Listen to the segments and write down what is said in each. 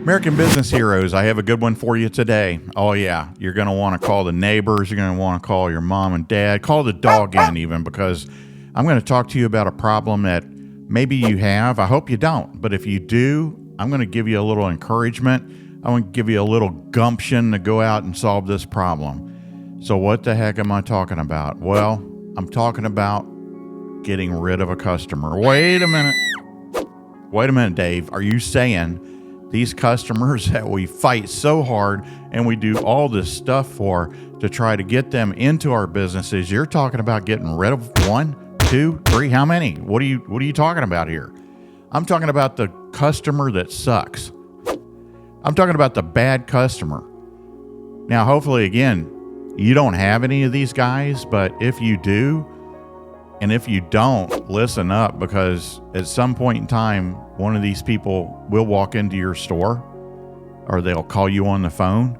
American business heroes, I have a good one for you today. Oh, yeah. You're going to want to call the neighbors. You're going to want to call your mom and dad. Call the dog in even, because I'm going to talk to you about a problem that maybe you have. I hope you don't. But if you do, I'm going to give you a little encouragement. I'm going to give you a little gumption to go out and solve this problem. So what the heck am I talking about? Well, I'm talking about getting rid of a customer. Wait a minute, Dave. Are you saying these customers that we fight so hard and we do all this stuff for to try to get them into our businesses, you're talking about getting rid of 1, 2, 3, how many? What are you talking about here? I'm talking about the customer that sucks. I'm talking about the bad customer. Now, hopefully, again, you don't have any of these guys, but if you do, and if you don't, listen up, because at some point in time, one of these people will walk into your store or they'll call you on the phone.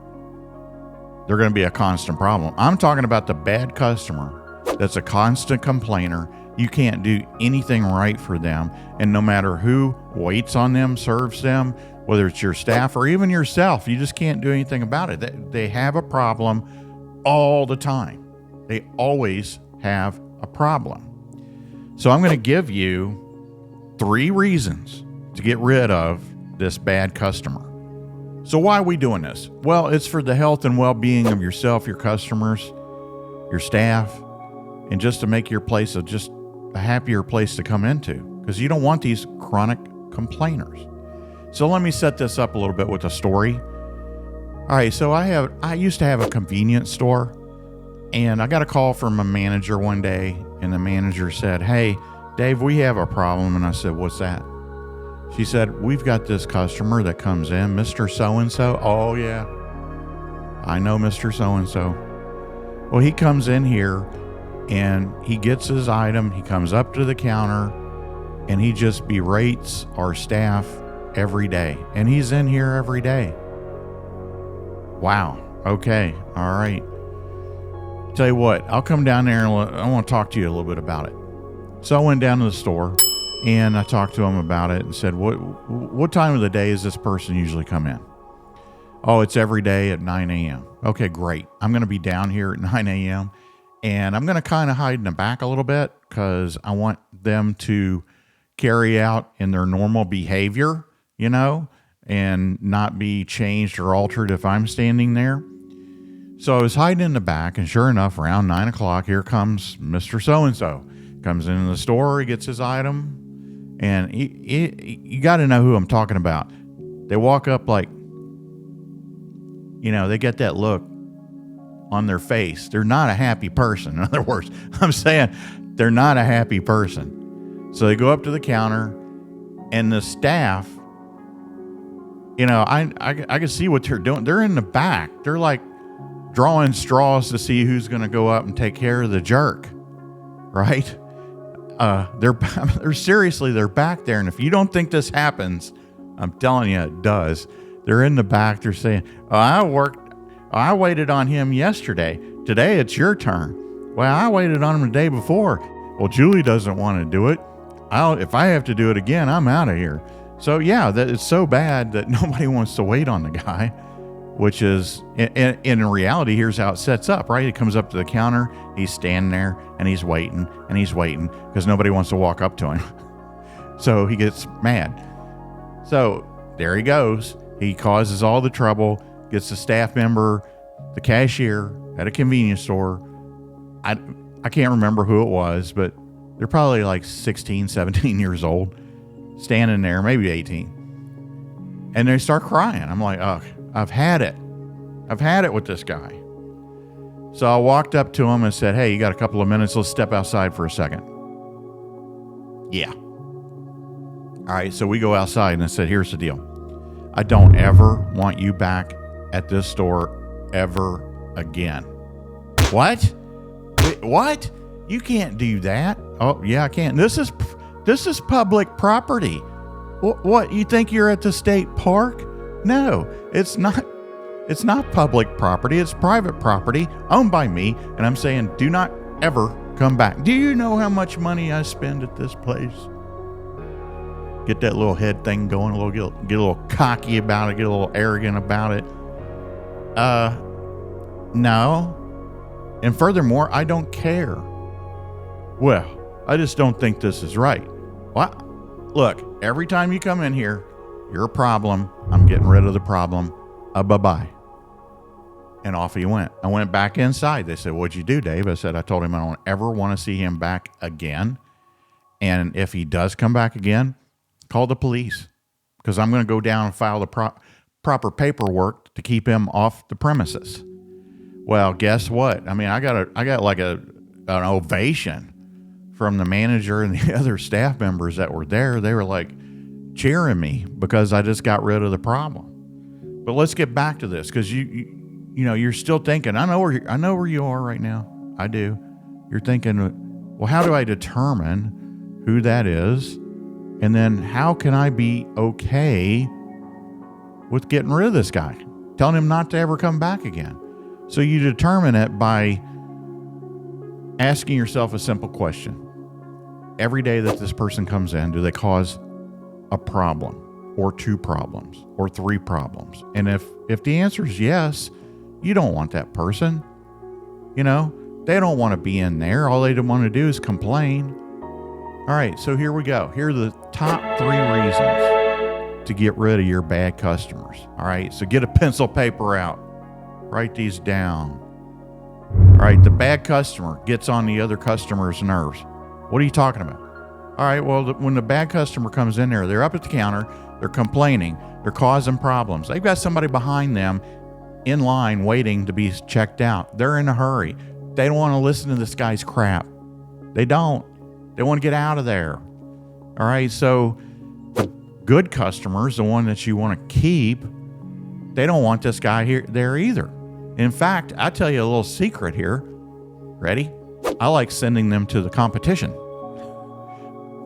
They're going to be a constant problem. I'm talking about the bad customer that's a constant complainer. You can't do anything right for them. And no matter who waits on them, serves them, whether it's your staff or even yourself, you just can't do anything about it. They have a problem all the time. They always have a problem. So I'm going to give you 3 reasons to get rid of this bad customer. So why are we doing this? Well, it's for the health and well-being of yourself, your customers, your staff, and just to make your place just a happier place to come into, because you don't want these chronic complainers. So let me set this up a little bit with a story. All right, so I used to have a convenience store, and I got a call from a manager one day, and the manager said, "Hey, Dave, we have a problem." And I said, "What's that?" She said, "We've got this customer that comes in, Mr. So-and-so." "Oh, yeah, I know Mr. So-and-so." Well, he comes in here, and he gets his item. He comes up to the counter, and he just berates our staff every day. And he's in here every day. Wow. Okay. All right. Tell you what, I'll come down there and I want to talk to you a little bit about it. So I went down to the store and I talked to him about it and said, what time of the day does this person usually come in? "Oh, it's every day at 9 a.m. Okay, great. I'm going to be down here at 9 a.m. and I'm going to kind of hide in the back a little bit because I want them to carry out in their normal behavior, and not be changed or altered if I'm standing there." So I was hiding in the back, and sure enough, around 9 o'clock, here comes Mr. So-and-so. Comes into the store, he gets his item, and you got to know who I'm talking about. They walk up like, they get that look on their face. They're not a happy person. In other words, I'm saying they're not a happy person. So they go up to the counter, and the staff, I can see what they're doing. They're in the back. They're like drawing straws to see who's going to go up and take care of the jerk, right? They're seriously, they're back there. And if you don't think this happens, I'm telling you, it does. They're in the back. They're saying, I waited on him yesterday. Today it's your turn. Well, I waited on him the day before. Well, Julie doesn't want to do it. If I have to do it again, I'm out of here. So yeah, that it's so bad that nobody wants to wait on the guy, which is, in reality, here's how it sets up, right? He comes up to the counter, he's standing there, and he's waiting, because nobody wants to walk up to him. So he gets mad. So there he goes. He causes all the trouble, gets the staff member, the cashier at a convenience store. I can't remember who it was, but they're probably like 16, 17 years old, standing there, maybe 18. And they start crying. I'm like, oh, I've had it. I've had it with this guy. So I walked up to him and said, "Hey, you got a couple of minutes? Let's step outside for a second." "Yeah." All right, so we go outside, and I said, "Here's the deal. I don't ever want you back at this store ever again." "What? Wait, what? You can't do that." "Oh, yeah, I can. This is public property." What? You think you're at the state park? No, it's not. It's not public property. It's private property owned by me. And I'm saying, do not ever come back. Do you know how much money I spend at this place? Get that little head thing going, get a little cocky about it, get a little arrogant about it. No. And furthermore, I don't care. Well, I just don't think this is right. What? Look, every time you come in here, you're a problem. I'm getting rid of the problem. Bye-bye. And off he went. I went back inside. They said, what'd you do, Dave? I said, I told him I don't ever want to see him back again. And if he does come back again, call the police, because I'm going to go down and file the proper paperwork to keep him off the premises. Well, guess what? I mean, I got like an ovation from the manager and the other staff members that were there. They were like cheering me because I just got rid of the problem. But let's get back to this, because you're still thinking, I know where you are right now. I do. You're thinking, well, how do I determine who that is? And then how can I be okay with getting rid of this guy? Telling him not to ever come back again. So you determine it by asking yourself a simple question. Every day that this person comes in, do they cause a problem or two problems or three problems? And if the answer is yes, you don't want that person. They don't want to be in there. All they want to do is complain. All right, so here we go. Here are the top 3 reasons to get rid of your bad customers. All right, so get a pencil paper out. Write these down. All right, the bad customer gets on the other customer's nerves. What are you talking about? All right, well, when the bad customer comes in there, they're up at the counter, they're complaining, they're causing problems. They've got somebody behind them in line waiting to be checked out. They're in a hurry. They don't want to listen to this guy's crap. They don't. They want to get out of there. All right, so the good customers, the one that you want to keep, they don't want this guy there either. In fact, I tell you a little secret here. Ready? I like sending them to the competition.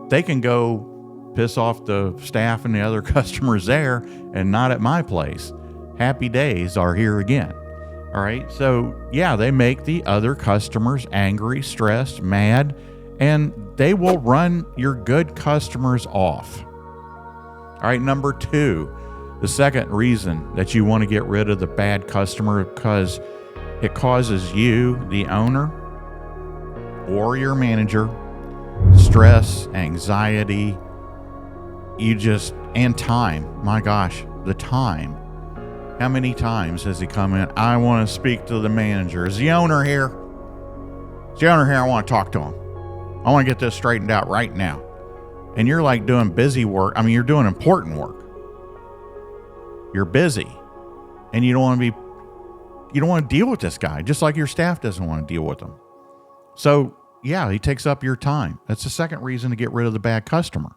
They can go piss off the staff and the other customers there and not at my place. Happy days are here again. All right, so yeah, they make the other customers angry, stressed, mad, and they will run your good customers off. All right, number 2, the second reason that you want to get rid of the bad customer, because it causes you, the owner or your manager, stress, anxiety, and time. My gosh, the time. How many times has he come in? I want to speak to the manager. Is the owner here? Is the owner here? I want to talk to him. I want to get this straightened out right now. And you're like doing busy work. I mean, you're doing important work. You're busy. And you don't want to deal with this guy, just like your staff doesn't want to deal with him. So, yeah, he takes up your time. That's the second reason to get rid of the bad customer.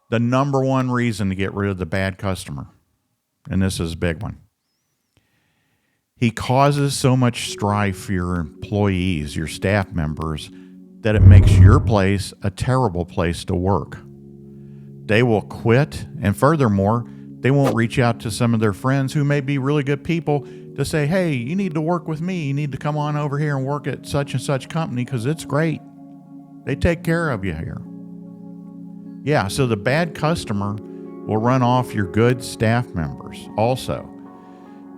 The number 1 reason to get rid of the bad customer, and this is a big one, he causes so much strife for your employees, your staff members, that it makes your place a terrible place to work. They will quit, and furthermore, they won't reach out to some of their friends who may be really good people to say, hey, you need to work with me. You need to come on over here and work at such and such company because it's great. They take care of you here. Yeah, so the bad customer will run off your good staff members also.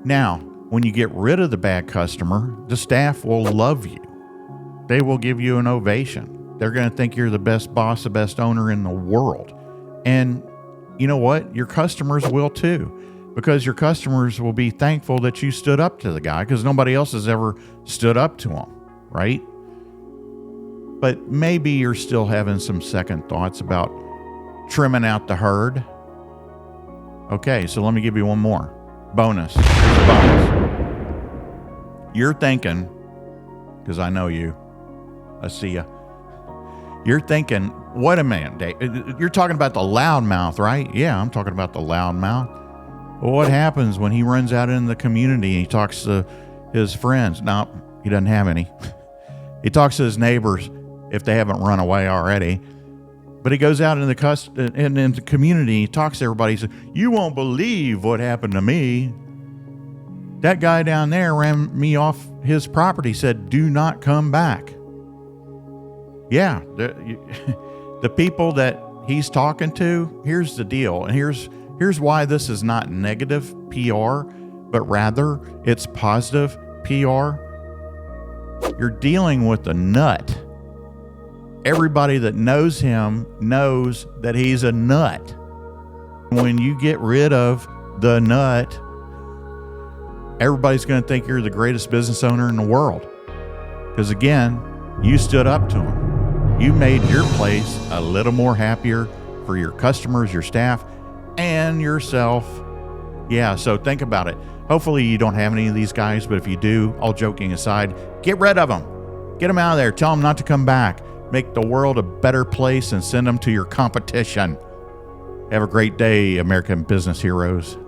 Now, when you get rid of the bad customer, the staff will love you. They will give you an ovation. They're going to think you're the best boss, the best owner in the world. And you know what? Your customers will too, because your customers will be thankful that you stood up to the guy, because nobody else has ever stood up to him, right? But maybe you're still having some second thoughts about trimming out the herd. Okay, so let me give you one more. Bonus. Here's a bonus. You're thinking, because I know you, I see ya. You're thinking, what a man, Dave. You're talking about the loudmouth, right? Yeah, I'm talking about the loudmouth. Well, what happens when he runs out in the community and he talks to his friends? No, he doesn't have any. He talks to his neighbors if they haven't run away already. But he goes out in the community, he talks to everybody. He says, you won't believe what happened to me. That guy down there ran me off his property, said, do not come back. Yeah, the people that he's talking to, here's the deal. And here's why this is not negative PR, but rather it's positive PR. You're dealing with a nut. Everybody that knows him knows that he's a nut. When you get rid of the nut, everybody's going to think you're the greatest business owner in the world. Because again, you stood up to him. You made your place a little more happier for your customers, your staff, and yourself. Yeah, so think about it. Hopefully you don't have any of these guys, but if you do, all joking aside, get rid of them. Get them out of there. Tell them not to come back. Make the world a better place and send them to your competition. Have a great day, American business heroes.